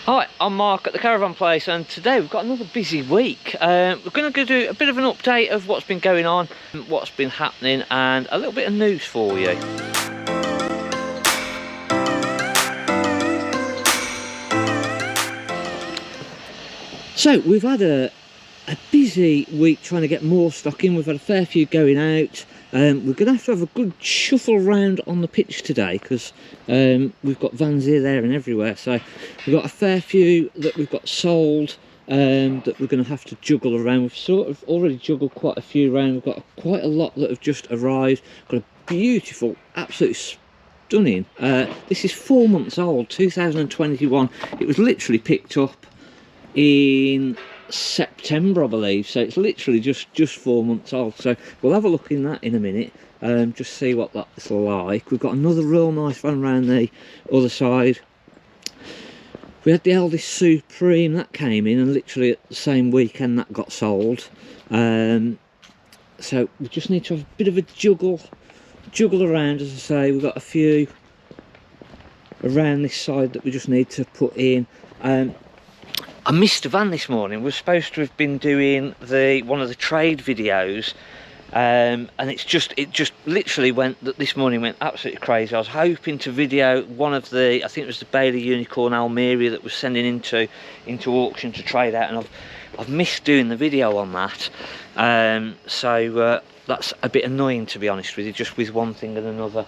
Hi, I'm Mark at the Caravan place, and today we've got another busy week. We're going to do a bit of an update of what's been going on, what's been happening, and a little bit of news for you. So we've had a busy week trying to get more stock in. We've had a fair few going out. We're going to have a good shuffle round on the pitch today because we've got vans here, there and everywhere. So we've got a fair few that we've got sold that we're going to have to juggle around. We've sort of already juggled quite a few around. We've got quite a lot that have just arrived. Got a beautiful, absolutely stunning. This is 4 months old, 2021. It was literally picked up in September, I believe, so it's literally just 4 months old. So we'll have a look in that in a minute, just see what that's like. We've got another real nice van around the other side. We had the Eldest Supreme that came in, and literally at the same weekend that got sold. So we just need to have a bit of a juggle around. As I say, we've got a few around this side that we just need to put in. I missed a van this morning. We're supposed to have been doing one of the trade videos, and it just literally this morning went absolutely crazy. I was hoping to video one of the, I think it was the Bailey Unicorn Almeria that was sending into auction to trade out, and I've missed doing the video on that. So that's a bit annoying, to be honest with you, just with one thing and another.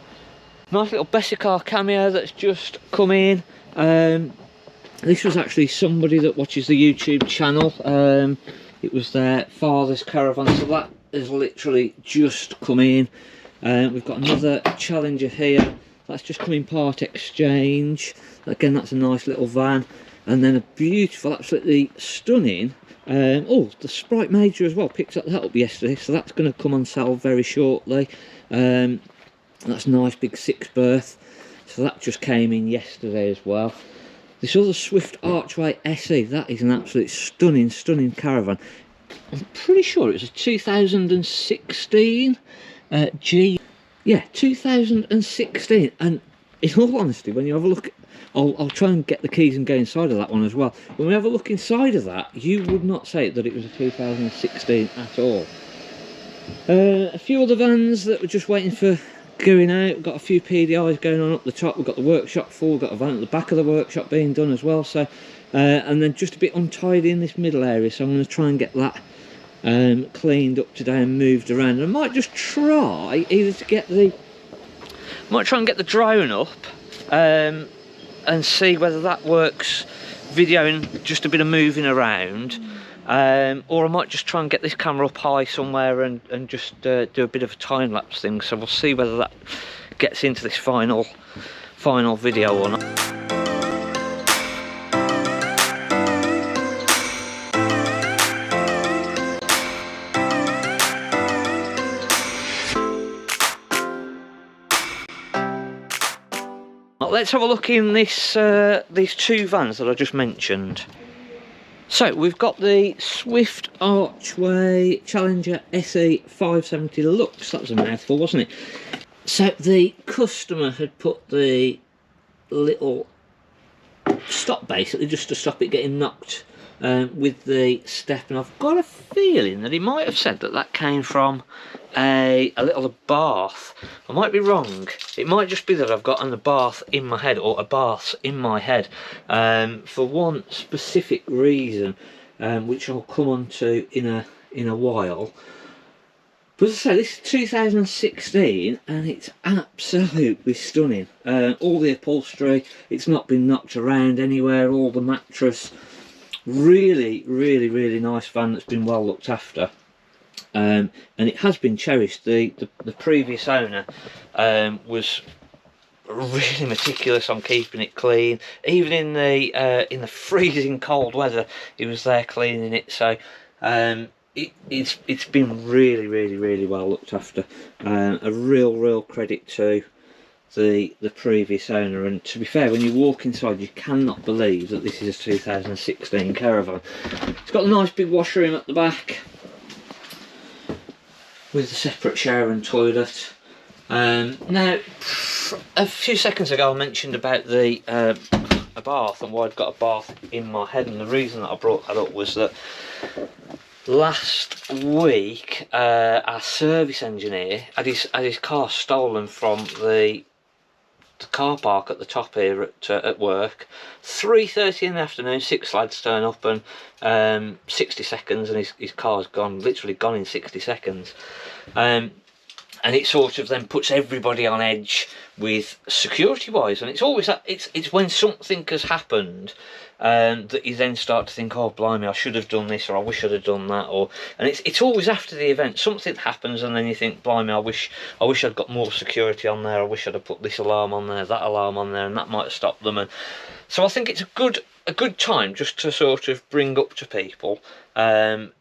Nice little Bessicar cameo that's just come in. This was actually somebody that watches the YouTube channel. It was their father's Caravan, so that has literally just come in. We've got another Challenger here. That's just come in part exchange. Again, that's a nice little van. And then a beautiful, absolutely stunning. Oh, the Sprite Major as well. Picked that up yesterday, so that's going to come on sale very shortly. That's a nice big 6-berth. So that just came in yesterday as well. This other Swift Archway SE, that is an absolute stunning Caravan. I'm pretty sure it was a 2016 G. Yeah, 2016. And in all honesty, when you have a look, I'll try and get the keys and go inside of that one as well. When we have a look inside of that, you would not say that it was a 2016 at all. A few other vans that were just waiting for going out. We've got a few PDIs going on up the top. We've got the workshop full. We've got a van at the back of the workshop being done as well. So and then just a bit untidy in this middle area, so I'm going to try and get that cleaned up today and moved around. And I might just try either to get the drone up and see whether that works, videoing just a bit of moving around. Or I might just try and get this camera up high somewhere and just do a bit of a time-lapse thing. So we'll see whether that gets into this final video or not. Let's have a look in these two vans that I just mentioned. So we've got the Swift Archway Challenger SE 570 Deluxe. That was a mouthful, wasn't it? So the customer had put the little stop, basically, just to stop it getting knocked with the step, and I've got a feeling that he might have said that came from a little bath. I might be wrong. It might just be that I've got a bath in my head, or a bath in my head, for one specific reason, which I'll come on to in a while. But as I say, this is 2016 and it's absolutely stunning. All the upholstery, it's not been knocked around anywhere, all the mattress. Really nice van that's been well looked after. And it has been cherished. The previous owner was really meticulous on keeping it clean. Even in the freezing cold weather, he was there cleaning it. So it's been really well looked after. A real credit to the previous owner. And to be fair, when you walk inside, you cannot believe that this is a 2016 Caravan. It's got a nice big washroom at the back with a separate shower and toilet. Now, a few seconds ago I mentioned about the a bath and why I'd got a bath in my head. And the reason that I brought that up was that last week our service engineer had his car stolen from the car park at the top here at work. 3:30 in the afternoon, 6 lads turn up, and 60 seconds and his car's gone, literally gone in 60 seconds. And it sort of then puts everybody on edge with security wise, and it's always that it's when something has happened that you then start to think, oh blimey, I should have done this, or I wish I'd have done that, and it's always after the event something happens, and then you think, blimey, I wish I'd got more security on there, I wish I'd have put this alarm on there, that alarm on there, and that might have stopped them. And so I think it's a good time just to sort of bring up to people and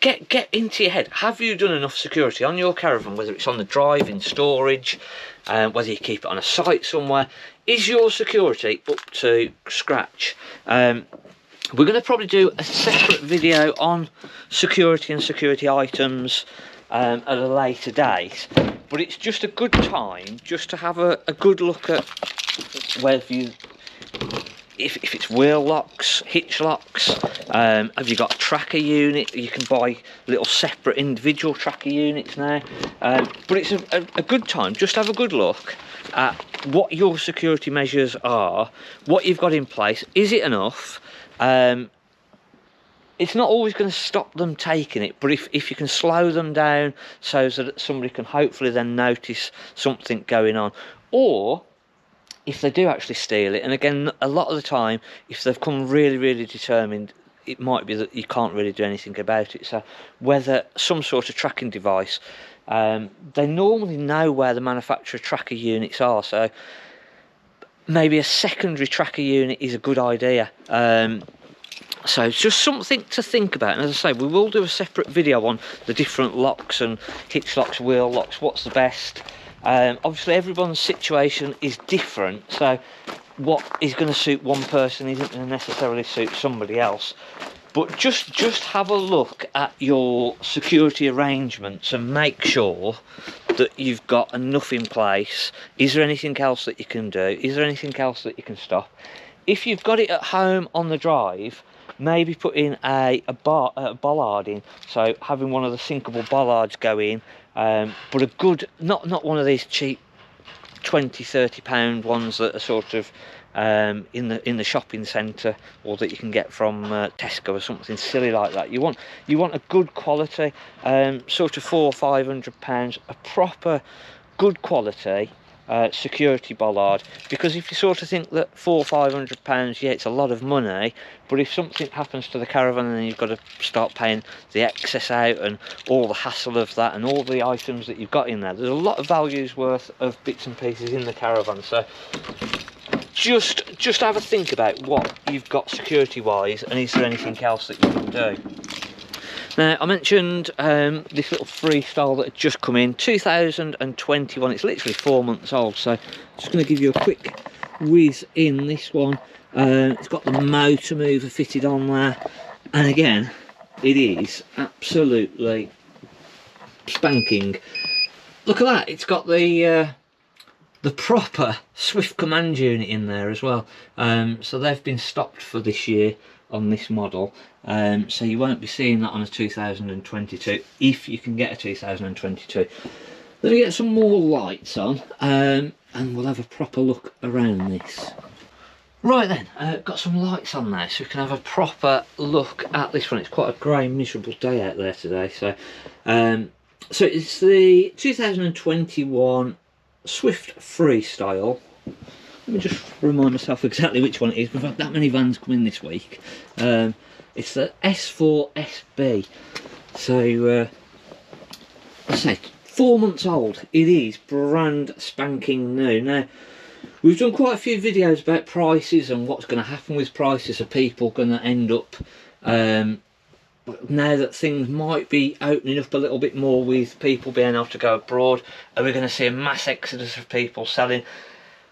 get into your head, have you done enough security on your caravan, whether it's on the drive, in storage, whether you keep it on a site somewhere? Is your security up to scratch? We're going to probably do a separate video on security and security items at a later date, but it's just a good time just to have a good look at whether you, if it's wheel locks, hitch locks, have you got a tracker unit? You can buy little separate individual tracker units now, but it's a good time just to have a good look at what your security measures are, what you've got in place. Is it enough? It's not always going to stop them taking it, but if you can slow them down so that somebody can hopefully then notice something going on, or if they do actually steal it, and again, a lot of the time, if they've come really determined, it might be that you can't really do anything about it. So whether some sort of tracking device, they normally know where the manufacturer tracker units are, so maybe a secondary tracker unit is a good idea. So it's just something to think about. And as I say, we will do a separate video on the different locks and hitch locks, wheel locks, what's the best. Obviously everyone's situation is different, so what is going to suit one person isn't going to necessarily suit somebody else. But just have a look at your security arrangements and make sure that you've got enough in place. Is there anything else that you can do? Is there anything else that you can stop? If you've got it at home on the drive, maybe put in a bollard in, so having one of the sinkable bollards go in, but a good, not one of these cheap 20-30 pound ones that are sort of in the shopping centre, or that you can get from Tesco or something silly like that. You want a good quality, sort of £400 or £500, a proper good quality security bollard, because if you sort of think that £400 or £500, yeah, it's a lot of money, but if something happens to the caravan and you've got to start paying the excess out and all the hassle of that and all the items that you've got in there's a lot of values worth of bits and pieces in the caravan. So just have a think about what you've got security wise, and is there anything else that you can do. Now, I mentioned this little freestyle that had just come in, 2021. It's literally 4 months old, so just going to give you a quick whiz in this one. It's got the motor mover fitted on there, and again, it is absolutely spanking. Look at that! It's got the proper Swift command unit in there as well. So they've been stopped for this year on this model, so you won't be seeing that on a 2022 if you can get a 2022. Let me get some more lights on, and we'll have a proper look around this. Right then, got some lights on there so we can have a proper look at this one. It's quite a grey, miserable day out there today, so so it's the 2021 Swift Freestyle. Let me just remind myself exactly which one it is. We've had that many vans come in this week. It's the S4SB. So, I say, 4 months old. It is brand spanking new. Now, we've done quite a few videos about prices and what's going to happen with prices. Are people going to end up, now that things might be opening up a little bit more with people being able to go abroad, are we going to see a mass exodus of people selling?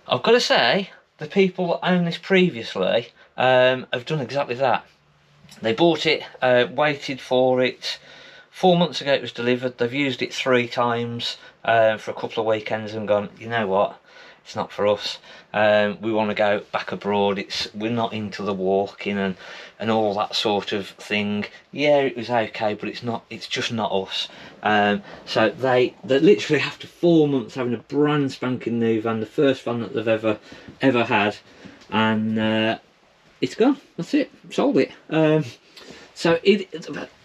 I've got to say, the people that owned this previously have done exactly that. They bought it, waited for it. 4 months ago it was delivered. They've used it 3 times for a couple of weekends and gone, you know what, it's not for us. We want to go back abroad. We're not into the walking and all that sort of thing. Yeah, it was okay, but it's just not us. So they literally, after 4 months having a brand spanking new van, the first van that they've ever had, and it's gone. That's it. Sold it. So it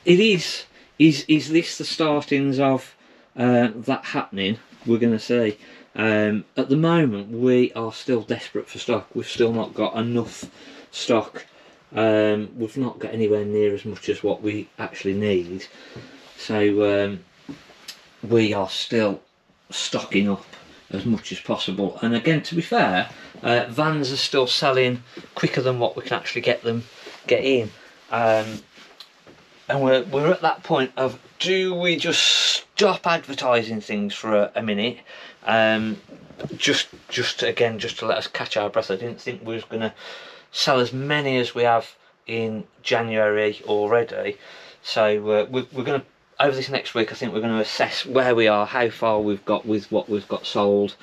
is this the startings of that happening? We're going to see. At the moment, we are still desperate for stock. We've still not got enough stock. We've not got anywhere near as much as what we actually need. So we are still stocking up as much as possible. And again, to be fair, vans are still selling quicker than what we can actually get in. And we're at that point of, do we just stop advertising things for a minute, just to let us catch our breath? I didn't think we was going to sell as many as we have in January already, so we're going to, over this next week, I think we're going to assess where we are, how far we've got with what we've got sold,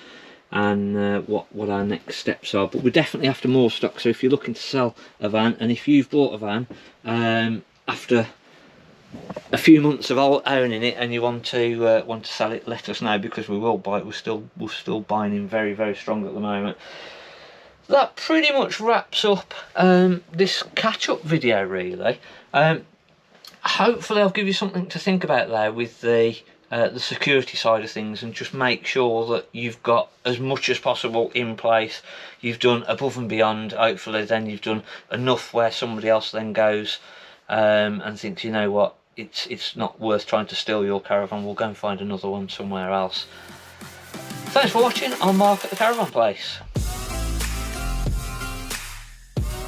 and what our next steps are. But we're definitely after more stock. So if you're looking to sell a van, and if you've bought a van after a few months of owning it and you want to sell it, let us know, because we will buy it. We're still buying in very, very strong at the moment. That pretty much wraps up this catch-up video, really. Hopefully I'll give you something to think about there with the security side of things, and just make sure that you've got as much as possible in place. You've done above and beyond. Hopefully then you've done enough where somebody else then goes and thinks, you know what, it's not worth trying to steal your caravan, we'll go and find another one somewhere else. Thanks for watching. I'm Mark at the Caravan Place.